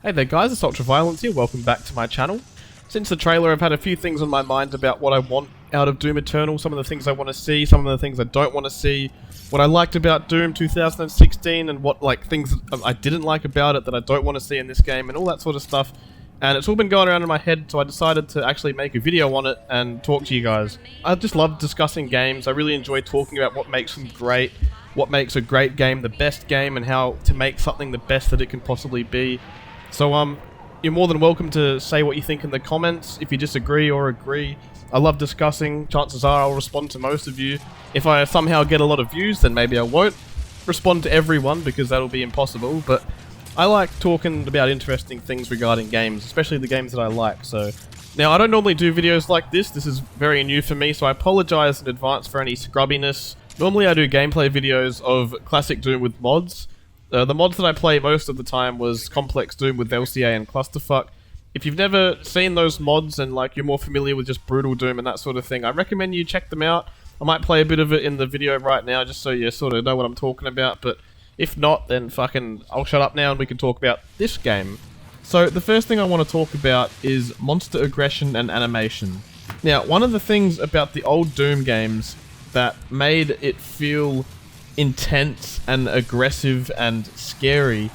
Hey there guys, it's Ultraviolence here, welcome back to my channel. Since the trailer I've had a few things on my mind about what I want out of Doom Eternal, some of the things I want to see, some of the things I don't want to see, what I liked about Doom 2016 and what things I didn't like about it that I don't want to see in this game and all that sort of stuff. And it's all been going around in my head, so I decided to actually make a video on it and talk to you guys. I just love discussing games. I really enjoy talking about what makes them great, what makes a great game the best game, and how to make something the best that it can possibly be. So, you're more than welcome to say what you think in the comments, if you disagree or agree. I love discussing. Chances are I'll respond to most of you. If I somehow get a lot of views, then maybe I won't respond to everyone, because that'll be impossible, but I like talking about interesting things regarding games, especially the games that I like. So, now I don't normally do videos like this. This is very new for me, so I apologize in advance for any scrubbiness. Normally I do gameplay videos of classic Doom with mods. The mods that I play most of the time was Complex Doom with LCA and Clusterfuck. If you've never seen those mods and you're more familiar with just Brutal Doom and that sort of thing, I recommend you check them out. I might play a bit of it in the video right now just so you sort of know what I'm talking about, but if not, then fucking I'll shut up now and we can talk about this game. So the first thing I want to talk about is monster aggression and animation. Now, one of the things about the old Doom games that made it feel intense and aggressive and scary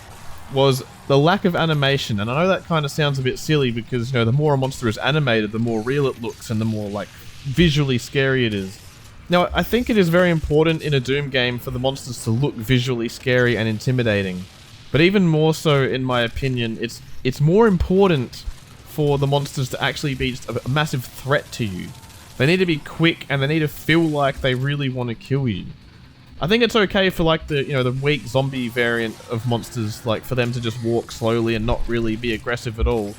was the lack of animation. And I know that kind of sounds a bit silly because, the more a monster is animated, the more real it looks and the more visually scary it is. Now, I think it is very important in a Doom game for the monsters to look visually scary and intimidating. But even more so, in my opinion, it's more important for the monsters to actually be just a massive threat to you. They need to be quick and they need to feel like they really want to kill you. I think it's okay for the weak zombie variant of monsters, for them to just walk slowly and not really be aggressive at all.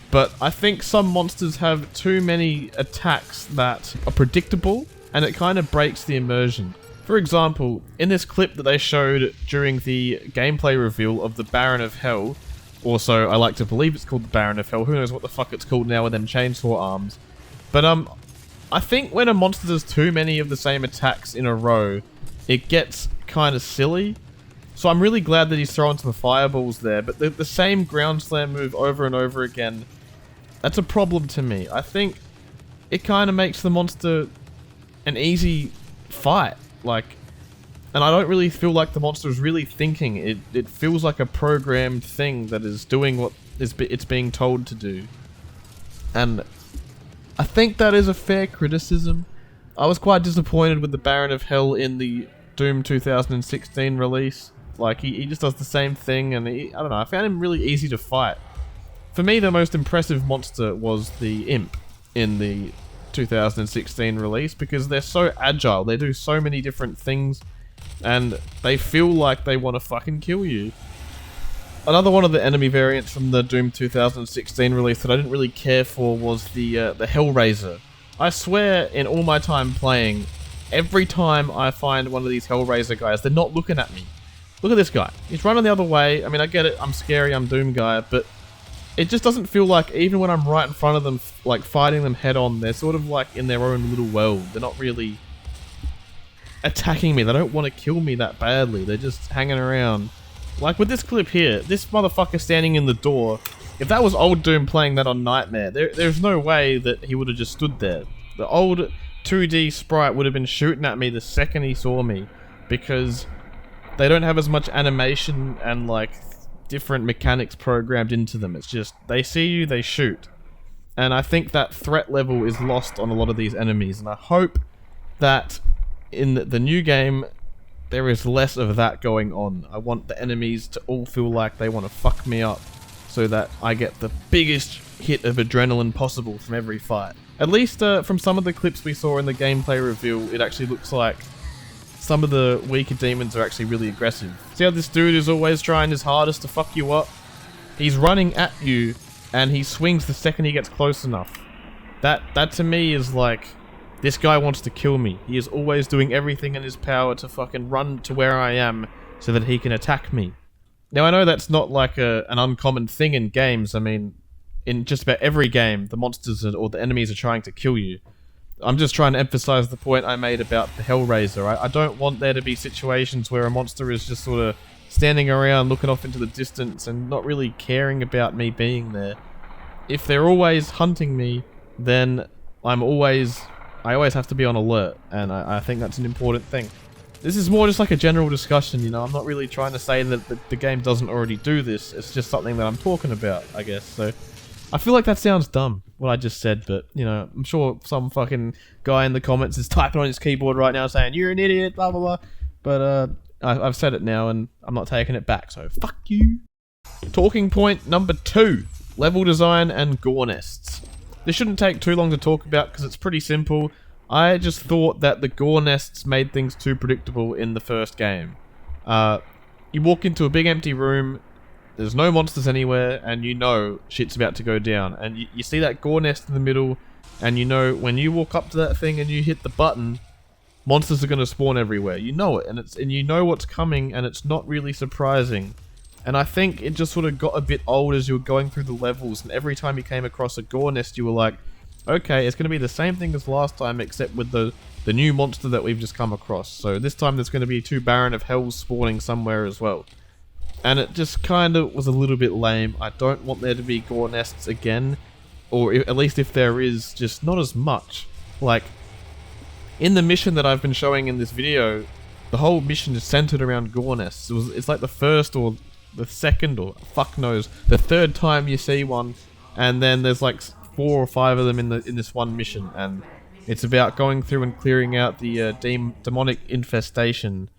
But I think some monsters have too many attacks that are predictable, and it kind of breaks the immersion. For example, in this clip that they showed during the gameplay reveal of the Baron of Hell, also I like to believe it's called the Baron of Hell, who knows what the fuck it's called now with them chainsaw arms. But I think when a monster does too many of the same attacks in a row, it gets kind of silly. So I'm really glad that he's throwing some fireballs there, but the same ground slam move over and over again, that's a problem to me. I think it kind of makes the monster an easy fight, and I don't really feel like the monster is really thinking. It feels like a programmed thing that is doing what it's being told to do. And I think that is a fair criticism. I was quite disappointed with the Baron of Hell in the Doom 2016 release. He just does the same thing, and I don't know, I found him really easy to fight. For me, the most impressive monster was the Imp in the 2016 release, because they're so agile, they do so many different things, and they feel like they want to fucking kill you. Another one of the enemy variants from the Doom 2016 release that I didn't really care for was the Hellraiser. I swear, in all my time playing, every time I find one of these Hellraiser guys, they're not looking at me. Look at this guy. He's running the other way. I mean, I get it. I'm scary. I'm Doom guy. But it just doesn't feel like, even when I'm right in front of them, fighting them head on, they're sort of in their own little world. They're not really attacking me. They don't want to kill me that badly. They're just hanging around. With this clip here, this motherfucker standing in the door, if that was old Doom playing that on Nightmare, there's no way that he would have just stood there. The old 2D sprite would have been shooting at me the second he saw me, because they don't have as much animation and different mechanics programmed into them. It's just, they see you, they shoot. And I think that threat level is lost on a lot of these enemies, and I hope that in the new game there is less of that going on. I want the enemies to all feel like they want to fuck me up, so that I get the biggest hit of adrenaline possible from every fight. At least from some of the clips we saw in the gameplay reveal, it actually looks like some of the weaker demons are actually really aggressive. See how this dude is always trying his hardest to fuck you up? He's running at you, and he swings the second he gets close enough. That to me is this guy wants to kill me. He is always doing everything in his power to fucking run to where I am so that he can attack me. Now, I know that's not an uncommon thing in games. I mean, in just about every game, the monsters or the enemies are trying to kill you. I'm just trying to emphasize the point I made about the Hellraiser. I don't want there to be situations where a monster is just sort of standing around looking off into the distance and not really caring about me being there. If they're always hunting me, then I always have to be on alert, and I think that's an important thing. This is more just like a general discussion, you know. I'm not really trying to say that the game doesn't already do this. It's just something that I'm talking about, I guess. So I feel like that sounds dumb, what I just said, but, you know, I'm sure some fucking guy in the comments is typing on his keyboard right now saying, "You're an idiot, blah, blah, blah." But I've said it now, and I'm not taking it back, so fuck you. Talking point number 2. Level design and gore nests. This shouldn't take too long to talk about because it's pretty simple. I just thought that the gore nests made things too predictable in the first game. You walk into a big empty room, there's no monsters anywhere, and you know shit's about to go down. And you see that gore nest in the middle, and you know when you walk up to that thing and you hit the button, monsters are going to spawn everywhere. You know it, and you know what's coming, and it's not really surprising. And I think it just sort of got a bit old as you were going through the levels, and every time you came across a gore nest, you were like, okay, it's going to be the same thing as last time, except with the new monster that we've just come across. So this time there's going to be 2 Baron of Hells spawning somewhere as well. And it just kind of was a little bit lame. I don't want there to be gore nests again, or at least if there is, just not as much. Like, in the mission that I've been showing in this video, the whole mission is centered around gore nests. It's like the first or the second, or fuck knows, the 3rd time you see one, and then there's like 4 or 5 of them in this one mission, and it's about going through and clearing out the demonic infestation,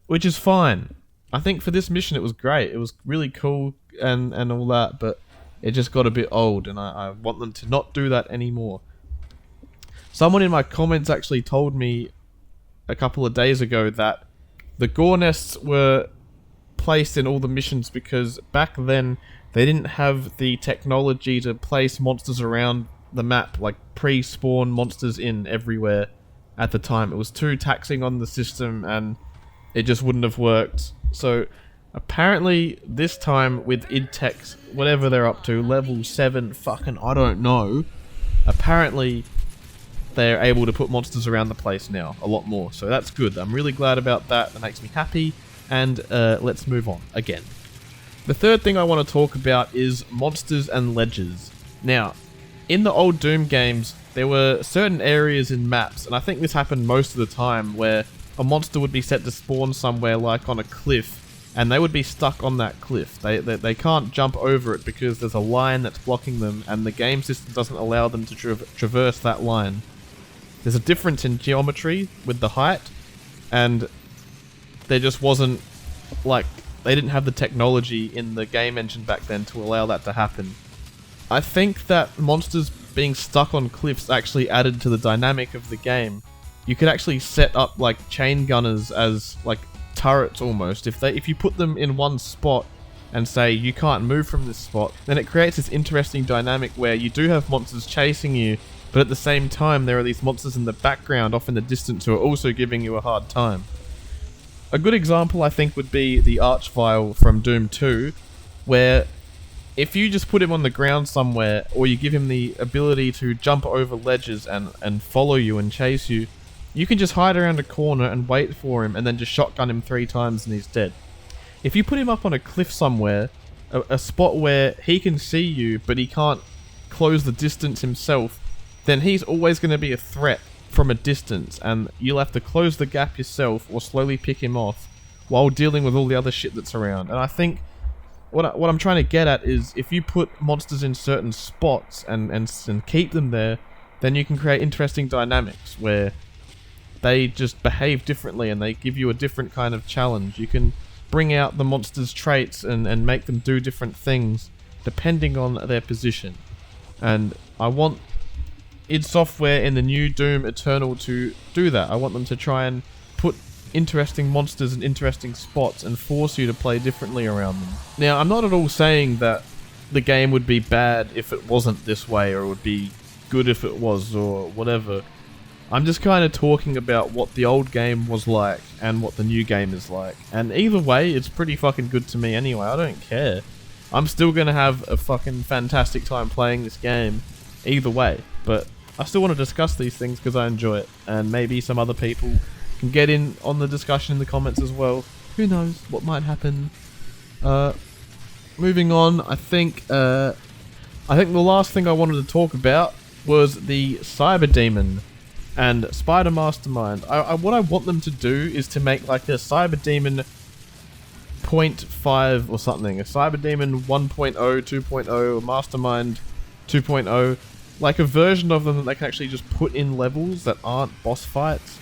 which is fine. I think for this mission it was great. It was really cool and all that, but it just got a bit old, and I want them to not do that anymore. Someone in my comments actually told me a couple of days ago that the gore nests were placed in all the missions because back then they didn't have the technology to place monsters around the map, like pre-spawn monsters in everywhere at the time. It was too taxing on the system and it just wouldn't have worked. So apparently this time with IdTech's, whatever they're up to, level 7, fucking I don't know, apparently they're able to put monsters around the place now, a lot more. So that's good. I'm really glad about that. That makes me happy. And let's move on again. The third thing I want to talk about is monsters and ledges. Now, in the old Doom games, there were certain areas in maps, and I think this happened most of the time, where a monster would be set to spawn somewhere like on a cliff, and they would be stuck on that cliff. They can't jump over it because there's a line that's blocking them, and the game system doesn't allow them to traverse that line. There's a difference in geometry with the height, and there just wasn't, like, they didn't have the technology in the game engine back then to allow that to happen. I think that monsters being stuck on cliffs actually added to the dynamic of the game. You could actually set up like chain gunners as like turrets almost. If you put them in one spot and say you can't move from this spot, then it creates this interesting dynamic where you do have monsters chasing you, but at the same time there are these monsters in the background off in the distance who are also giving you a hard time. A good example I think would be the Archvile from Doom 2, where if you just put him on the ground somewhere, or you give him the ability to jump over ledges and follow you and chase you, you can just hide around a corner and wait for him and then just shotgun him 3 times and he's dead. If you put him up on a cliff somewhere, a spot where he can see you but he can't close the distance himself, then he's always going to be a threat from a distance, and you'll have to close the gap yourself or slowly pick him off while dealing with all the other shit that's around. And I think what I'm trying to get at is if you put monsters in certain spots and keep them there, then you can create interesting dynamics where they just behave differently and they give you a different kind of challenge. You can bring out the monster's traits and make them do different things depending on their position. And I want id Software in the new Doom Eternal to do that. I want them to try and put interesting monsters in interesting spots and force you to play differently around them. Now, I'm not at all saying that the game would be bad if it wasn't this way, or it would be good if it was, or whatever. I'm just kind of talking about what the old game was like and what the new game is like. And either way, it's pretty fucking good to me anyway. I don't care. I'm still going to have a fucking fantastic time playing this game either way. But I still want to discuss these things because I enjoy it, and maybe some other people can get in on the discussion in the comments as well. Who knows what might happen. Moving on, I think the last thing I wanted to talk about was the Cyberdemon and Spider Mastermind. What I want them to do is to make like a Cyberdemon 0.5 or something, a Cyberdemon 1.0, 2.0, Mastermind 2.0, like a version of them that they can actually just put in levels that aren't boss fights.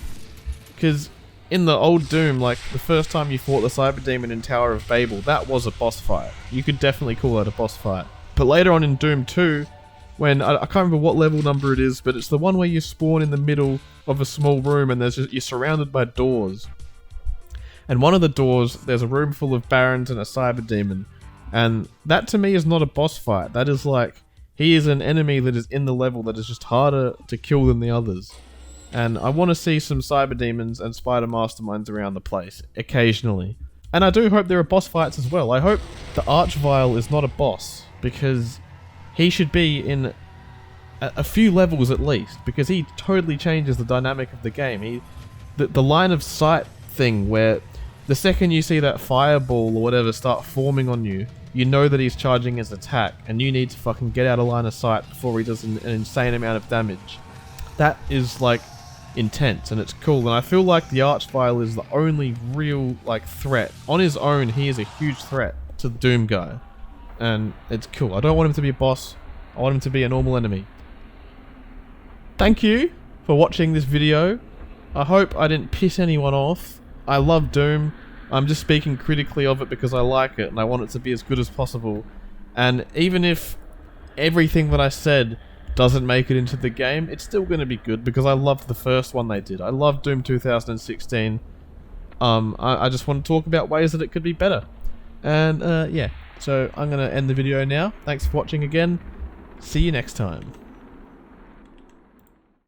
Because in the old Doom, like the first time you fought the Cyberdemon in Tower of Babel, that was a boss fight. You could definitely call that a boss fight. But later on in Doom 2, when I can't remember what level number it is, but it's the one where you spawn in the middle of a small room and you're surrounded by doors. And one of the doors, there's a room full of barons and a Cyberdemon. And that to me is not a boss fight. That is like, he is an enemy that is in the level that is just harder to kill than the others. And I want to see some Cyberdemons and Spider Masterminds around the place, occasionally. And I do hope there are boss fights as well. I hope the Archvile is not a boss, because he should be in a few levels at least, because he totally changes the dynamic of the game. The line of sight thing where the second you see that fireball or whatever start forming on you, you know that he's charging his attack, and you need to fucking get out of line of sight before he does an insane amount of damage. That is like intense, and it's cool, and I feel like the Archvile is the only real like threat. On his own, he is a huge threat to the Doom guy, and it's cool. I don't want him to be a boss, I want him to be a normal enemy. Thank you for watching this video. I hope I didn't piss anyone off. I love Doom. I'm just speaking critically of it because I like it and I want it to be as good as possible. And even if everything that I said doesn't make it into the game, it's still going to be good because I loved the first one they did. I loved Doom 2016. I just want to talk about ways that it could be better. And yeah, so I'm going to end the video now. Thanks for watching again. See you next time.